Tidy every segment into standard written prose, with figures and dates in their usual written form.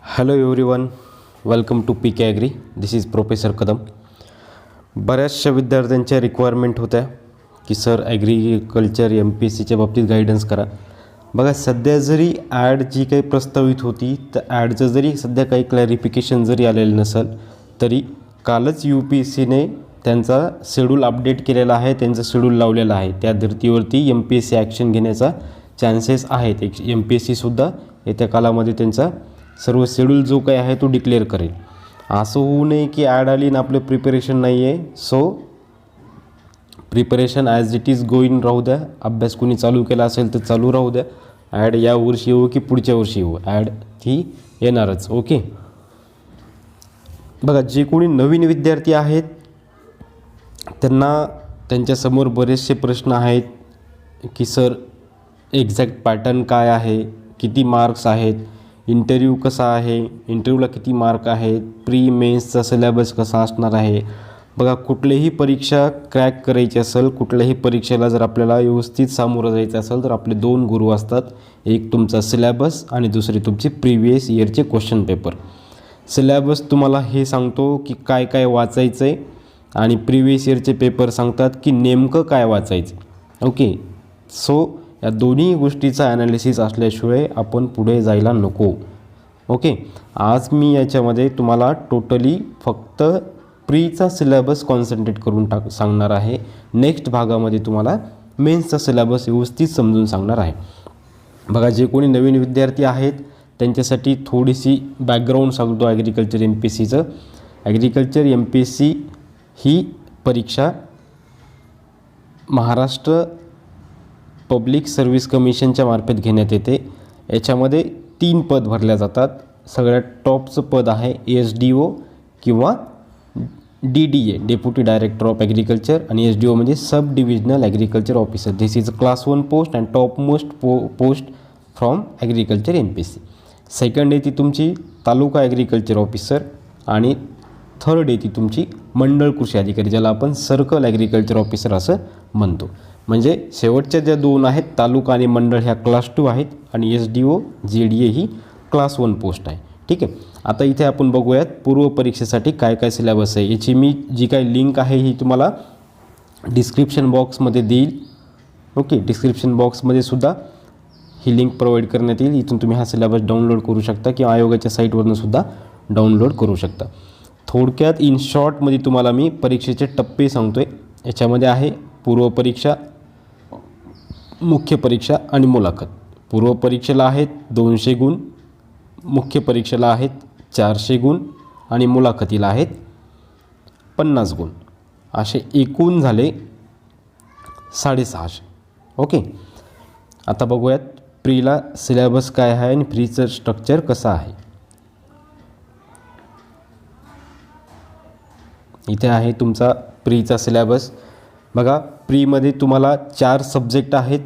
Hello everyone, welcome to P K agri. This is professor Kadam. बऱ्याचशा विद्यार्थ्यांच्या requirement होत्या की सर ॲग्रिकल्चर MPSCच्या बाबतीत गायडन्स करा. बघा, सध्या जरी ॲड जी काही प्रस्तावित होती तर ॲडचं जरी सध्या काही क्लॅरिफिकेशन जरी आलेलं नसेल तरी कालच UPSCने त्यांचा शेड्यूल अपडेट केलेला आहे, त्यांचं शेड्यूल लावलेलं आहे. त्या धर्तीवरती MPSC ॲक्शन घेण्याचा चान्सेस आहेत. MPSCसुद्धा येत्या कालामध्ये त्यांचा सर्व शेड्यूल जो काही आहे तो डिक्लेअर करेल. असं होऊ नये की ॲड आली आणि आपलं प्रिपरेशन नाही आहे. So preparation as it is going राहू द्या. अभ्यास कोणी चालू केला असेल तर चालू राहू द्या. ॲड या वर्षी येऊ की पुढच्या वर्षी येऊ, ॲड ही येणारच. ओके. बघा, जे कोणी नवीन विद्यार्थी आहेत त्यांना त्यांच्यासमोर बरेचसे प्रश्न आहेत की सर एक्झॅक्ट पॅटर्न काय आहे, किती मार्क्स आहेत, इंटरव्ह्यू कसा आहे, इंटरव्ह्यूला किती मार्क आहेत, प्री मेन्सचा सिलेबस कसा असणार आहे. बघा, कुठलीही परीक्षा क्रॅक करायची असेल, कुठल्याही परीक्षेला जर आपल्याला व्यवस्थित सामोरं जायचं असेल तर आपले दोन गुरु असतात. एक तुमचा सिलेबस आणि दुसरी तुमची प्रिव्हियस इयरचे क्वेश्चन पेपर. सिलेबस तुम्हाला हे सांगतो की काय काय वाचायचं आहे आणि प्रिव्हियस इयरचे पेपर सांगतात की नेमकं काय वाचायचं. ओके. सो या दोन्ही गोष्टीचा ॲनालिसिस असल्याशिवाय आपण पुढे जायला नको. ओके. आज मी याच्यामध्ये तुम्हाला टोटली फक्त प्रीचा सिलेबस कॉन्सन्ट्रेट करून सांगणार आहे. नेक्स्ट भागामध्ये तुम्हाला मेन्सचा सिलेबस व्यवस्थित समजून सांगणार आहे. बघा, जे कोणी नवीन विद्यार्थी आहेत त्यांच्यासाठी थोडीशी बॅकग्राऊंड सांगतो ॲग्रिकल्चर MPSCचं. ॲग्रिकल्चर MPSC ही परीक्षा महाराष्ट्र पब्लिक सर्व्हिस कमिशनच्या मार्फत घेण्यात येते. याच्यामध्ये 3 पद भरल्या जातात. सगळ्यात टॉपचं पद आहे SDO किंवा DDA, deputy director of agriculture, आणि SDO म्हणजे सब divisional agriculture officer. This is class 1 post and top most post from agriculture MPSC. Second येते तुमची तालुका ॲग्रिकल्चर ऑफिसर आणि थर्ड येते तुमची मंडळ कृषी अधिकारी, ज्याला आपण सर्कल ॲग्रिकल्चर ऑफिसर असं म्हणतो. म्हणजे शेवटच्या ज्या दोन आहेत तालुका आणि मंडळ ह्या क्लास 2 आहेत आणि SDO JDA ही क्लास 1 पोस्ट आहे. ठीक आहे. आता इथे आपण बघूयात पूर्व परीक्षेसाठी काय काय सिलेबस आहे. याची मी जी काही लिंक आहे ही तुम्हाला डिस्क्रिप्शन बॉक्समध्ये देईल. ओके. डिस्क्रिप्शन बॉक्समध्ये सुद्धा ही लिंक प्रोव्हाइड करण्यात येईल. इथून तुम्ही हा सिलेबस डाउनलोड करू शकता किंवा आयोगाच्या साईटवरून सुद्धा डाउनलोड करू शकता. थोडक्यात इन शॉर्टमध्ये तुम्हाला मी परीक्षेचे टप्पे सांगतो आहे. याच्यामध्ये आहे पूर्व परीक्षा, मुख्य परीक्षा आणि मुलाखत. पूर्व परीक्षेला आहेत 200 गुण, मुख्य परीक्षेला आहेत 400 गुण आणि मुलाखतीला आहेत 50 गुण. असे एकूण झाले 650. ओके. आता बघूयात प्रीला सिलेबस काय आहे आणि प्रीचं स्ट्रक्चर कसं आहे. इथे आहे तुमचा प्रीचा सिलेबस. बघा, प्रीमध्ये तुम्हाला 4 सब्जेक्ट आहेत.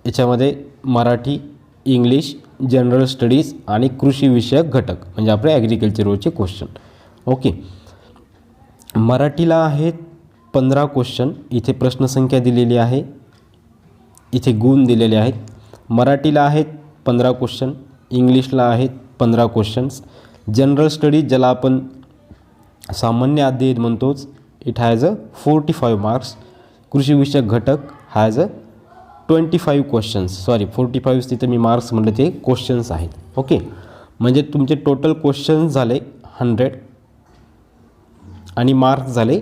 याच्यामध्ये मराठी, इंग्लिश, जनरल स्टडीज आणि कृषी विषयक घटक म्हणजे आपले ॲग्रिकल्चरवरचे क्वेश्चन. ओके. मराठीला आहेत 15 क्वेश्चन. इथे प्रश्नसंख्या दिलेली आहे, इथे गुण दिलेले आहेत. मराठीला आहेत 15 क्वेश्चन, इंग्लिशला आहेत 15 क्वेश्चन्स. जनरल स्टडीज ज्याला आपण सामान्य अध्ययन म्हणतोच, इट हॅज 45 मार्क्स. कृषी विषयक घटक हॅज 25 क्वेश्चन्स. सॉरी, 45 तिथे मी मार्क्स म्हटलं, ते क्वेश्चन्स आहेत. ओके. म्हणजे तुमचे टोटल क्वेश्चन्स झाले 100 आणि मार्क्स झाले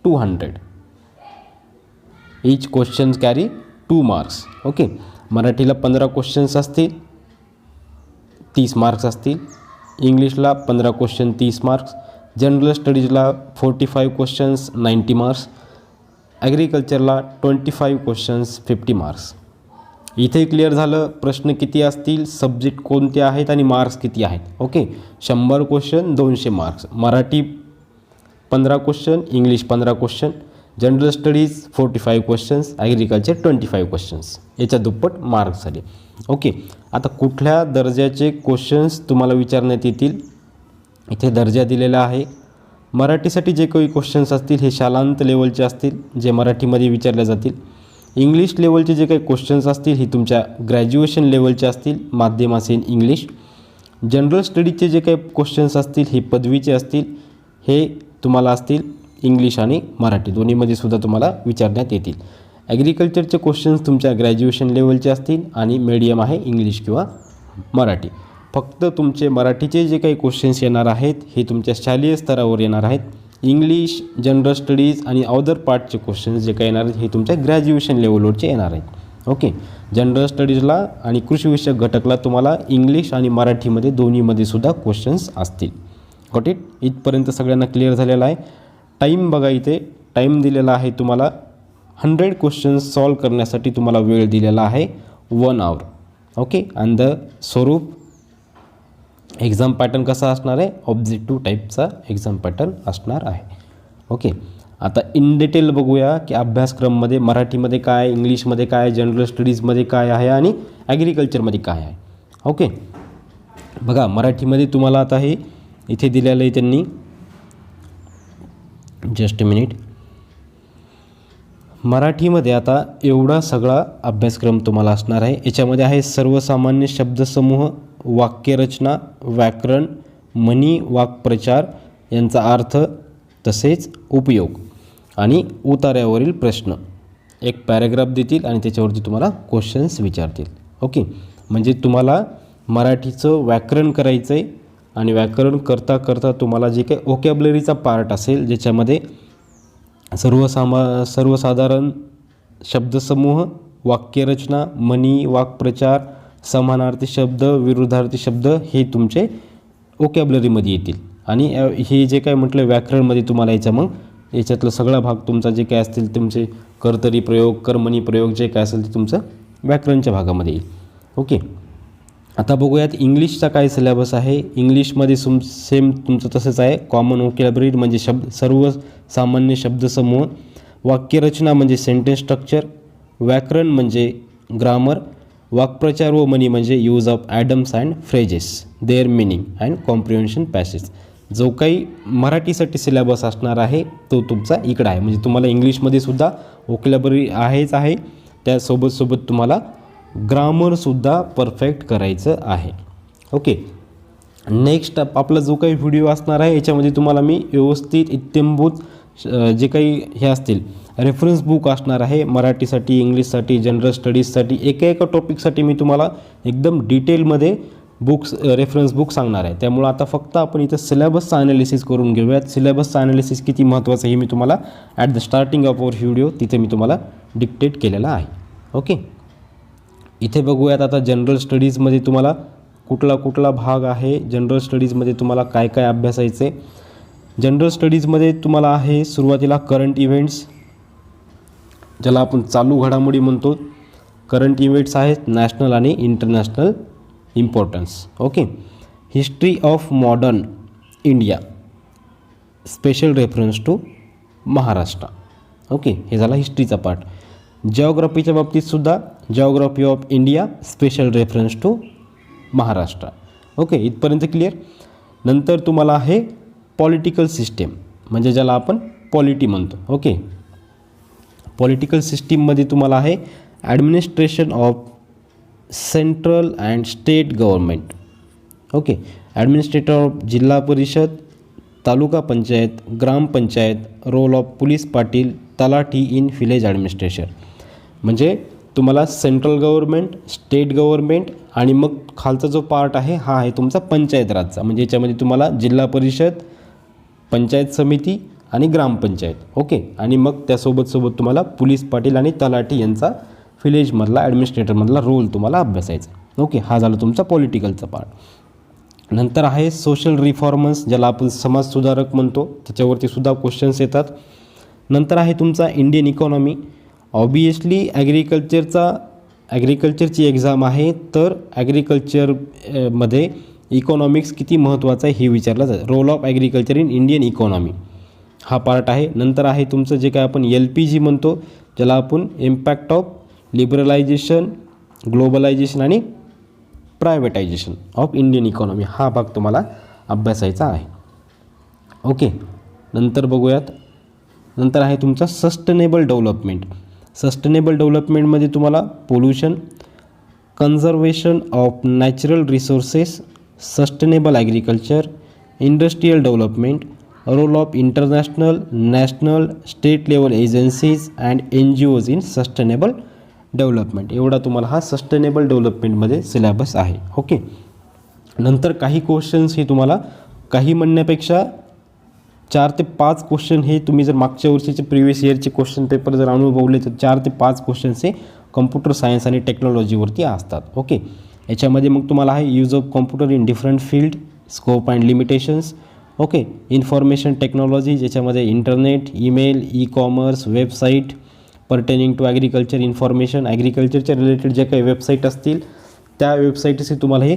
200. Each questions carry 2 marks. Okay. मराठीला 15 क्वेश्चन्स असतील, 30 मार्क्स असतील. इंग्लिशला 15 क्वेश्चन 30 मार्क्स. जनरल स्टडीजला 45 क्वेश्चन्स 90 मार्क्स. ॲग्रिकल्चरला 25 क्वेश्चन्स 50 मार्क्स. इथे क्लिअर झालं प्रश्न किती असतील, सब्जेक्ट कोणते आहेत आणि मार्क्स किती आहेत. Okay. 100 question 200 marks. Marathi 15 question, English 15 question, general studies 45 questions, agriculture 25 questions. याच्या दुप्पट मार्क्स झाले. ओके. आता कुठल्या दर्जाचे क्वेश्चन्स तुम्हाला विचारण्यात येतील, इथे दर्जा दिलेला आहे. मराठीसाठी जे काही क्वेश्चन्स असतील हे शालांत लेवलचे असतील, जे मराठीमध्ये विचारले जातील. इंग्लिश लेवलचे जे काही क्वेश्चन्स असतील ही तुमच्या ग्रॅज्युएशन लेवलचे असतील, माध्यम असेल इंग्लिश. जनरल स्टडीजचे जे काही क्वेश्चन्स असतील हे पदवीचे असतील, हे तुम्हाला असतील इंग्लिश आणि मराठी दोन्हीमध्ये सुद्धा तुम्हाला विचारण्यात येतील. ॲग्रिकल्चरचे क्वेश्चन्स तुमच्या ग्रॅज्युएशन लेवलचे असतील आणि मीडियम आहे इंग्लिश किंवा मराठी. फक्त तुमचे मराठीचे जे काही क्वेश्चन्स येणार आहेत हे तुमच्या शालेय स्तरावर येणार आहेत. इंग्लिश, जनरल स्टडीज आणि अदर पार्टचे क्वेश्चन्स जे काही येणार आहेत हे तुमच्या ग्रॅज्युएशन लेवलवरचे येणार आहेत. ओके. जनरल स्टडीजला आणि कृषीविषयक घटकला तुम्हाला इंग्लिश आणि मराठीमध्ये दोन्हीमध्ये सुद्धा क्वेश्चन्स असतील. Got it. इथपर्यंत सगळ्यांना क्लिअर झालेलं आहे. टाईम बघा, इथे टाईम दिलेला आहे तुम्हाला 100 क्वेश्चन्स सॉल्व करण्यासाठी तुम्हाला वेळ दिलेला आहे 1 hour. ओके. आणि द स्वरूप एक्झाम पॅटर्न कसा असणार आहे, ऑब्जेक्टिव्ह टाईपचा एक्झाम पॅटर्न असणार आहे. ओके. आता इन डिटेल बघूया की अभ्यासक्रममध्ये मराठीमध्ये काय, इंग्लिशमध्ये काय, जनरल स्टडीजमध्ये काय आहे आणि ॲग्रिकल्चरमध्ये काय आहे. ओके. बघा मराठीमध्ये तुम्हाला आता हे इथे दिलेलं आहे त्यांनी, जस्ट अ मिनिट. मराठीमध्ये आता एवढा सगळा अभ्यासक्रम तुम्हाला असणार आहे. याच्यामध्ये आहे सर्वसामान्य शब्दसमूह, वाक्यरचना, व्याकरण, म्हणी, वाक्प्रचार यांचा अर्थ तसेच उपयोग आणि उतार्यावरील प्रश्न. एक पॅराग्राफ देतील आणि त्याच्यावरती तुम्हाला क्वेश्चन्स विचारतील. ओके. म्हणजे तुम्हाला मराठीचं व्याकरण करायचं आहे आणि व्याकरण करता करता तुम्हाला जे काही व्होकॅब्युलरीचा पार्ट असेल ज्याच्यामध्ये सर्वसाधारण शब्दसमूह, वाक्यरचना, म्हणी, वाक्प्रचार, समानार्थी शब्द, विरुद्धार्थी शब्द हे तुमचे व्होकॅब्युलरीमध्ये येतील. आणि हे जे काय म्हटलं व्याकरणमध्ये तुम्हाला याच्यातलं सगळा भाग तुमचा जे काय असतील तुमचे कर्तरी प्रयोग, कर्मणी प्रयोग जे काय असेल ते तुमचं व्याकरणच्या भागामध्ये येईल. ओके. आता बघूयात इंग्लिशचा काय सिलेबस आहे. इंग्लिशमध्ये सेम तुमचं तसंच आहे. कॉमन व्होकॅब्युलरी म्हणजे सर्वसामान्य शब्दसमूह, वाक्यरचना म्हणजे सेंटेन्स स्ट्रक्चर, व्याकरण म्हणजे ग्रामर, वाक्प्रचार व म्हणी म्हणजे use of Adams and phrases, their meaning and comprehension passage. जो काही मराठीसाठी सिलेबस असणार आहे तो तुमचा इकडं आहे. म्हणजे तुम्हाला इंग्लिशमध्ये सुद्धा व्होकॅब्युलरी आहेच आहे, त्यासोबत तुम्हाला ग्रामरसुद्धा परफेक्ट करायचं आहे. ओके. नेक्स्ट आपला जो काही व्हिडिओ असणार आहे याच्यामध्ये तुम्हाला मी व्यवस्थित इत्थंभूत जे काही हे असतील रेफरन्स बुक असणार आहे मराठीसाठी, इंग्लिशसाठी, जनरल स्टडीजसाठी, एका टॉपिकसाठी मी तुम्हाला एकदम डिटेलमध्ये रेफरन्स बुक सांगणार आहे. त्यामुळं आता फक्त आपण इथं सिलेबसचं ॲनालिसिस करून घेऊयात. सिलेबसचं ॲनालिसिस किती महत्त्वाचं हे मी तुम्हाला at the starting of our video तिथे मी तुम्हाला डिक्टेट केलेला आहे. ओके. इथे बघूयात आता जनरल स्टडीजमध्ये तुम्हाला कुठला भाग आहे, जनरल स्टडीजमध्ये तुम्हाला काय काय अभ्यासायचं आहे. जनरल स्टडीजमध्ये तुम्हाला आहे सुरुवातीला करंट इव्हेंट्स, ज्याला आपण चालू घडामोडी म्हणतो. करंट इव्हेंट्स आहेत नॅशनल आणि international importance. Okay. History of modern India, special reference to Maharashtra. Okay. हे झाला हिस्ट्रीचा पार्ट. जिओग्राफीच्या बाबतीतसुद्धा geography of India, special reference to Maharashtra. Okay. इथपर्यंत क्लिअर. नंतर तुम्हाला आहे पॉलिटिकल सिस्टीम, म्हणजे ज्याला आपण पॉलिटी म्हणतो. ओके. पॉलिटिकल सिस्टीममध्ये तुम्हाला आहे administration of central and state government. Okay. Administrator of जिल्हा परिषद, तालुका पंचायत, ग्रामपंचायत, रोल ऑफ पोलीस पाटील, तलाठी इन विलेज ॲडमिनिस्ट्रेशन. म्हणजे तुम्हाला सेंट्रल गव्हर्नमेंट, स्टेट गव्हर्नमेंट आणि मग खालचा जो पार्ट आहे हा आहे तुमचा पंचायत राजचा. म्हणजे याच्यामध्ये तुम्हाला जिल्हा परिषद, पंचायत समिती आणि ग्रामपंचायत. ओके. आणि मग त्यासोबत तुम्हाला पोलीस पाटील आणि तलाठी यांचा विलेजमधला ॲडमिनिस्ट्रेटरमधला रोल तुम्हाला अभ्यासायचा. ओके. हा झाला तुमचा पॉलिटिकलचा पार्ट. नंतर आहे सोशल रिफॉर्मर्स, ज्याला आपण समाजसुधारक म्हणतो, त्याच्यावरती सुद्धा क्वेश्चन्स येतात. नंतर आहे तुमचा इंडियन इकॉनॉमी. ऑबियसली ॲग्रिकल्चरची एक्झाम आहे, तर ॲग्रिकल्चरमध्ये इकॉनॉमिक्स किती महत्त्वाचं आहे हे विचारलं जातं. Role of agriculture in Indian economy हा पार्ट आहे. नंतर आहे तुमचं जे काय आपण LPG म्हणतो, ज्याला आपण इम्पॅक्ट ऑफ लिबरलायझेशन, ग्लोबलायझेशन आणि प्रायव्हेटायझेशन ऑफ इंडियन इकॉनॉमी हा भाग तुम्हाला अभ्यासायचा आहे. ओके. नंतर बघूयात. नंतर आहे तुमचा सस्टेनेबल डेव्हलपमेंट. सस्टेनेबल डेव्हलपमेंटमध्ये तुम्हाला pollution, conservation of natural resources, sustainable agriculture, industrial development, role of international, national, state level agencies and NGOज इन सस्टेनेबल डेव्हलपमेंट. एवढा तुम्हाला हा सस्टेनेबल डेव्हलपमेंटमध्ये सिलेबस आहे. ओके. नंतर काही क्वेश्चन्स हे तुम्हाला काही म्हणण्यापेक्षा 4 ते 5 क्वेश्चन हे तुम्ही जर मागच्या वर्षीचे प्रिव्हियस इयरचे क्वेश्चन पेपर जर अनुभवले तर 4 ते 5 क्वेश्चन्स हे कम्प्युटर सायन्स आणि टेक्नॉलॉजीवरती असतात. ओके. याच्यामध्ये मग तुम्हाला आहे use of computer in different field, scope and limitations. Okay. Information technology ज्याच्यामध्ये internet, email, e-commerce, website pertaining to agriculture information, ॲग्रिकल्चरच्या रिलेटेड जे काही वेबसाईट असतील त्या वेबसाईटचे तुम्हाला हे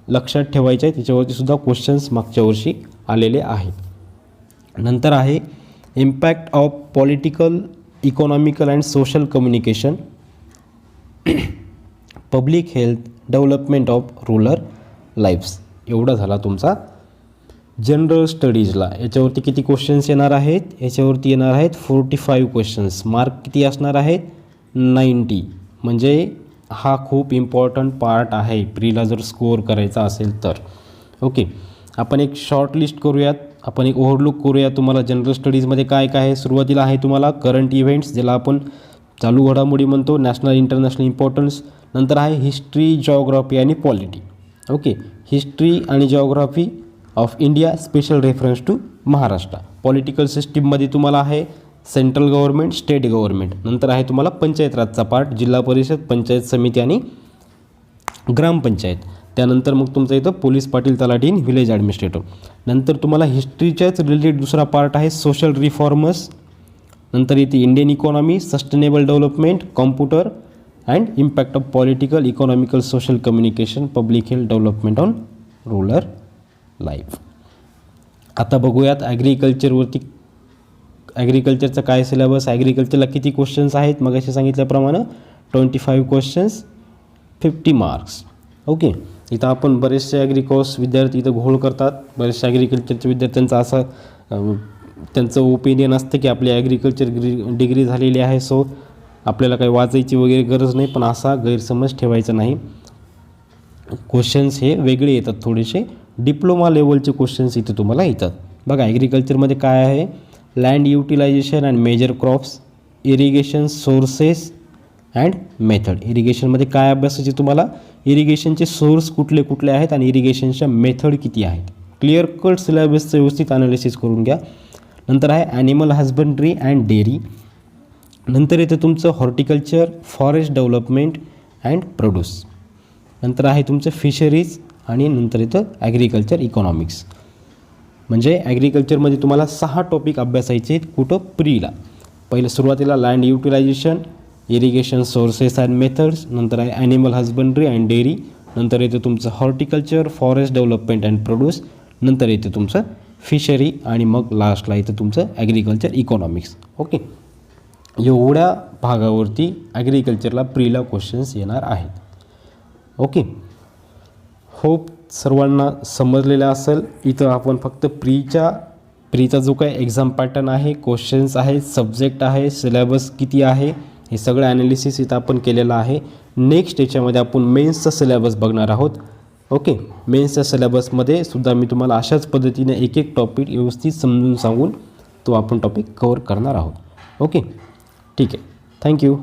लक्षात ठेवायचे आहे. त्याच्यावरती सुद्धा क्वेश्चन्स मागच्या वर्षी आलेले आहेत. नंतर आहे impact of political, economical and social communication, public health, development of rural lives. एवढा झाला तुमचा जनरल स्टडीजला. याच्यावरती किती क्वेश्चन्स येणार आहेत? याच्यावरती येणार आहेत 45 क्वेश्चन्स. मार्क किती असणार आहेत? 90. म्हणजे हा खूप इम्पॉर्टंट पार्ट आहे प्रीला जर स्कोअर करायचा असेल तर. ओके. आपण एक शॉर्ट लिस्ट करूयात, आपण एक ओव्हरलुक करूया तुम्हाला जनरल स्टडीजमध्ये काय काय आहे. सुरुवातीला आहे तुम्हाला करंट इव्हेंट्स ज्याला आपण चालू घडामोडी म्हणतो, नॅशनल इंटरनॅशनल इम्पॉर्टन्स. नंतर आहे हिस्ट्री, जिओग्राफी आणि पॉलिटी. ओके. हिस्ट्री आणि geography of India, special reference to Maharashtra. Political सिस्टीममध्ये तुम्हाला आहे सेंट्रल गव्हर्नमेंट, स्टेट गव्हर्नमेंट. नंतर आहे तुम्हाला पंचायत राजचा पार्ट, जिल्हा परिषद, पंचायत समिती आणि ग्रामपंचायत. त्यानंतर मग तुमचं इथं पोलीस, पाटील, तलाठी, विलेज ॲडमिनिस्ट्रेटिव्ह. नंतर तुम्हाला हिस्ट्रीच्याच रिलेटेड दुसरा पार्ट आहे सोशल रिफॉर्मर्स. नंतर इथे Indian economy, sustainable development, computer and impact of political, economical, social communication, public health, development on rural life. आता बघूयात ॲग्रिकल्चरवरती. ॲग्रिकल्चरचा काय सिलेबस, ॲग्रिकल्चरला किती क्वेश्चन्स आहेत. मग असे सांगितल्याप्रमाणे 25 क्वेश्चन्स, 50 मार्क्स. ओके. इथं आपण बरेचसे ॲग्रिकॉस विद्यार्थी इथं घोळ करतात. बरेचसे ॲग्रिकल्चरच्या विद्यार्थ्यांचा असा त्यांचं ओपिनियन असतं की आपली ॲग्रिकल्चर डिग्री झालेली आहे, सो आपल्याला काही वाचायची वगैरे गरज नाही. पण असा गैरसमज ठेवायचा नाही. क्वेश्चन्स हे वेगळे येतात थोडेसे. डिप्लोमा लेवलचे क्वेश्चन्स इथे तुम्हाला येतात. बघा ॲग्रिकल्चरमध्ये काय आहे, land utilisation and major crops, irrigation sources and method. इरिगेशनमध्ये काय अभ्यासाचे तुम्हाला, इरिगेशनचे सोर्स कुठले कुठले आहेत आणि इरिगेशनच्या मेथड किती आहेत. क्लिअर कट सिलेबसचं व्यवस्थित ॲनालिसिस करून घ्या. नंतर आहे ॲनिमल हजबंड्री अँड डेअरी. नंतर येते तुमचं horticulture, forest development and produce. नंतर आहे तुमचं फिशरीज आणि नंतर येतं ॲग्रिकल्चर इकॉनॉमिक्स. म्हणजे ॲग्रिकल्चरमध्ये तुम्हाला 6 टॉपिक अभ्यासायचे आहेत. कुठं प्रीला पहिलं सुरुवातीला land utilisation, irrigation sources and methods. नंतर आहे ॲनिमल हजबंड्री अँड डेअरी. नंतर येते तुमचं horticulture, forest development and produce. नंतर येते तुमचं फिशरी आणि मग लास्टला येतं तुमचं ॲग्रिकल्चर इकॉनॉमिक्स. ओके. एवढ्या भागावरती ॲग्रिकल्चरला प्रीला क्वेश्चन्स येणार आहेत. ओके. होप सर्वांना समजलेलं असेल. इथं आपण फक्त प्रीचा जो काही एक्झाम पॅटर्न आहे, क्वेश्चन्स आहेत, सब्जेक्ट आहे, सिलेबस किती आहे, हे सगळं ॲनालिसिस इथं आपण केलेलं आहे. नेक्स्ट याच्यामध्ये आपण मेन्सचा सिलेबस बघणार आहोत. ओके. मेन्सच्या सिलेबसमध्ये सुद्धा मी तुम्हाला अशाच पद्धतीने एक एक टॉपिक व्यवस्थित समजून सांगून तो आपण टॉपिक कवर करणार आहोत. ओके. ठीक आहे. थँक्यू.